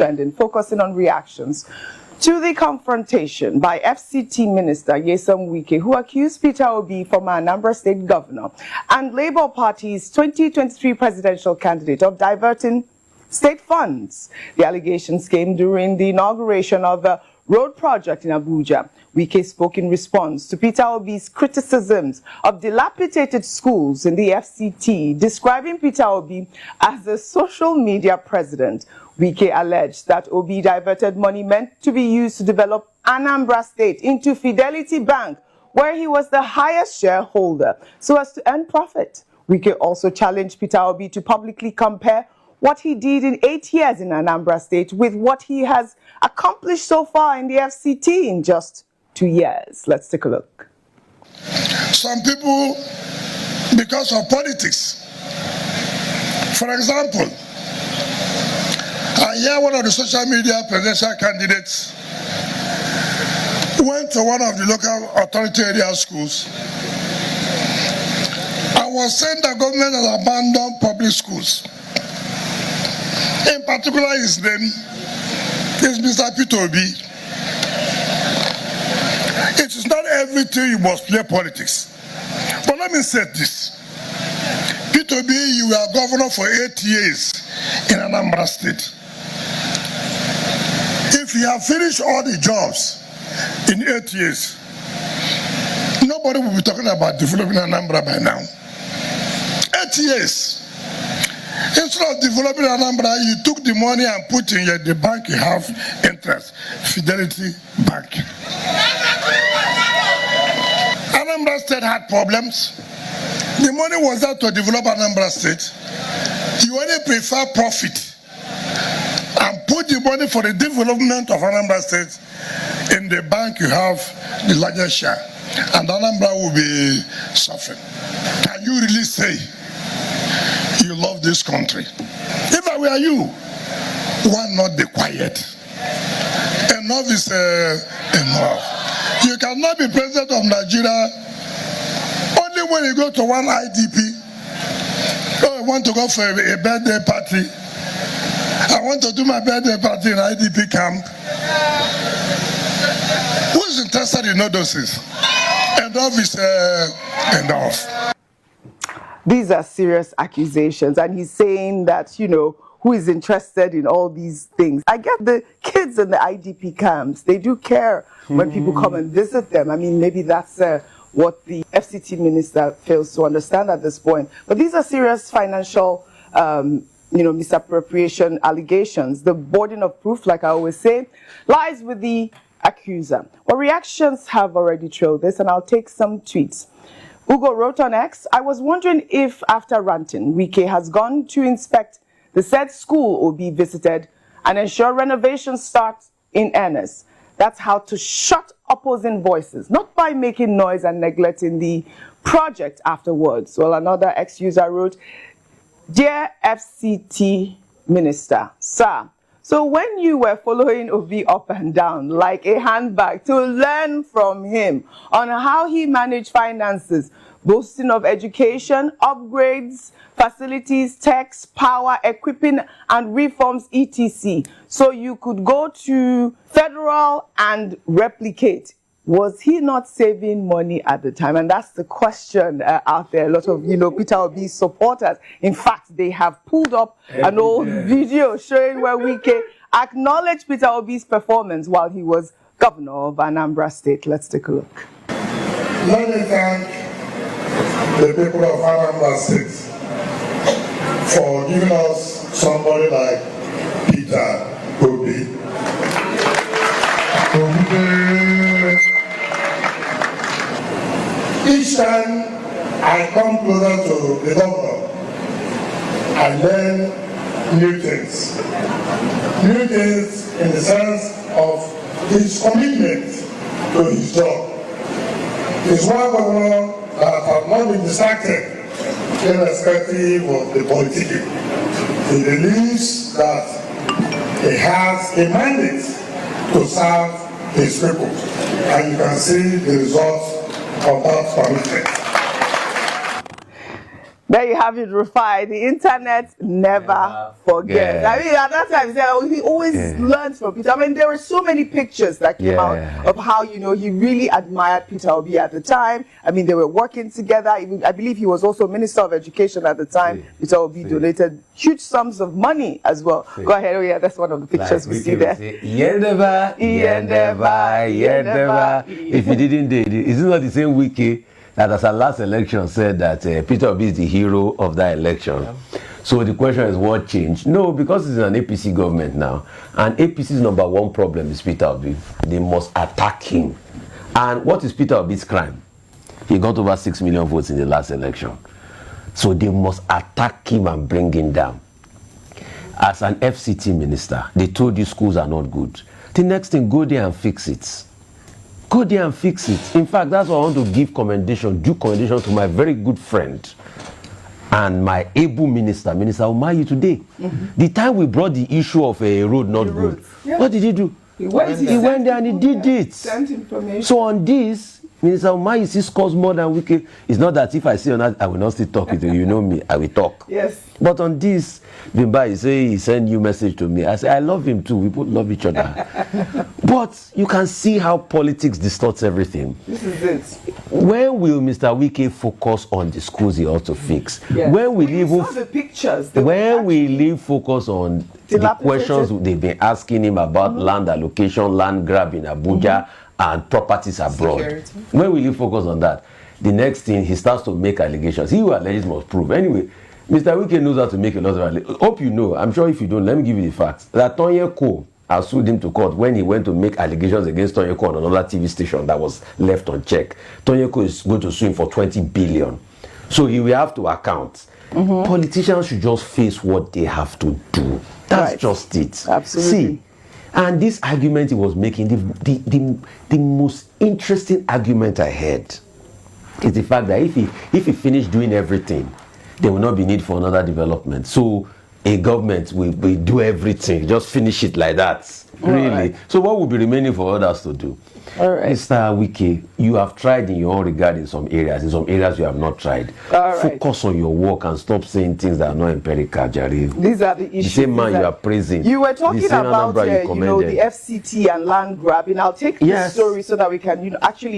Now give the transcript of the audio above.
and focusing on reactions to the confrontation by FCT Minister Wike, who accused Peter Obi, former Anambra State Governor, and Labour Party's 2023 presidential candidate of diverting state funds. The allegations came during the inauguration of a road project in Abuja. Wike spoke in response to Peter Obi's criticisms of dilapidated schools in the FCT, describing Peter Obi as a social media president. Wike alleged that Obi diverted money meant to be used to develop Anambra State into Fidelity Bank, where he was the highest shareholder, so as to earn profit. Wike also challenged Peter Obi to publicly compare what he did in 8 years in Anambra State with what he has accomplished so far in the FCT in just 2 years. Let's take a look. Some people, because of politics, for example, I hear one of the social media presidential candidates went to one of the local authority area schools and was saying the government has abandoned public schools. In particular, his name is Mr. Peter Obi. It is not everything you must play politics. But let me say this. Peter Obi, you were governor for 8 years in Anambra State. If you have finished all the jobs in 8 years, nobody will be talking about developing Anambra by now. 8 years. Instead of developing Anambra, you took the money and put in the bank you have interest, Fidelity Bank. Anambra State had problems. The money was there to develop Anambra State. You only prefer profit and put the money for the development of Anambra State in the bank you have the largest share, and Anambra will be suffering. Can you really say you love this country? If I were you, why not be quiet? Enough is enough. You cannot be president of Nigeria only when you go to one IDP. Oh, I want to go for a birthday party. I want to do my birthday party in IDP camp. Who is interested in all those things? Enough is enough. These are serious accusations, and he's saying that, who is interested in all these things? I get the kids in the IDP camps. They do care when people come and visit them. I mean, maybe that's what the FCT minister fails to understand at this point. But these are serious financial misappropriation allegations. The burden of proof, like I always say, lies with the accuser. Well, reactions have already trailed this, and I'll take some tweets. Ugo wrote on X, I was wondering if, after ranting, Wike has gone to inspect the said school will be visited and ensure renovations start in earnest. That's how to shut opposing voices, not by making noise and neglecting the project afterwards. Well, another X-user wrote, Dear FCT Minister, Sir, so when you were following Obi up and down like a handbag to learn from him on how he managed finances, boasting of education, upgrades, facilities, tax, power, equipping, and reforms, etc., so you could go to federal and replicate, was he not saving money at the time? And that's the question out there. A lot of, Peter Obi's supporters, in fact, they have pulled up an old video showing where Wike acknowledged Peter Obi's performance while he was governor of Anambra State. Let's take a look. Let me thank the people of Anambra State for giving us somebody like Peter Obi. Each time I come closer to the governor, I learn new things. New things in the sense of his commitment to his job. He's one governor that has not been distracted irrespective of the politicking. He believes that he has a mandate to serve his people, and you can see the results of that commitment. There you have it, Rufai. The internet never forgets. I mean, at that time, he always learns from Peter. I mean, there were so many pictures that came out of how, you know, he really admired Peter Obi at the time. I mean, they were working together. I believe he was also Minister of Education at the time. Peter Obi donated huge sums of money as well. Go ahead. Oh, yeah, that's one of the pictures we see there. Yendeva. If you didn't do it, is it not the same Wike that as our last election said that Peter Obi is the hero of that election? So the question is, what changed? No, because it's an APC government now, and APC's #1 problem is Peter Obi. They must attack him. And what is Peter Obi's crime? He got over 6 million votes in the last election. So they must attack him and bring him down. As an FCT minister, they told you schools are not good. The next thing, go there and fix it. Go there and fix it. In fact, that's why I want to give due commendation to my very good friend and my able minister, Minister Umahi today. The time we brought the issue of a road not good, what did he do? He went there and he did it. So on this, Minister Umahi scores more than Wike. It's not that if I see on that, I will not still talk with you. You know me, I will talk. Yes. But on this, Bimba, he sent you message to me. I say, I love him too. We both love each other. But you can see how politics distorts everything. This is it. When will Mr. Wike focus on the schools he ought to fix? Yes. When will he even the pictures? When will he focus on the questions they've been asking him about land allocation, land grab in Abuja, and properties abroad? Security. When will he focus on that? The next thing, he starts to make allegations. He who alleges must prove. Anyway, Mr. Wike knows how to make a lot of allegations. Hope you know. I'm sure if you don't, let me give you the facts. That Tonyeko has sued him to court when he went to make allegations against Tonyeko on another TV station that was left unchecked. Tonyeko is going to sue him for 20 billion. So he will have to account. Politicians should just face what they have to do. That's just it. Absolutely. See, and this argument he was making, the most interesting argument I heard is the fact that if he finished doing everything, there will not be need for another development. So a government will do everything, just finish it like that. Really. Right. So what will be remaining for others to do? All right. Mr. Wike, you have tried in your own regard in some areas. In some areas you have not tried. Focus on your work and stop saying things that are not empirical, Jari. These are the issues. The same man you are praising. You were talking about the FCT and land grabbing. I'll take this story so that we can, actually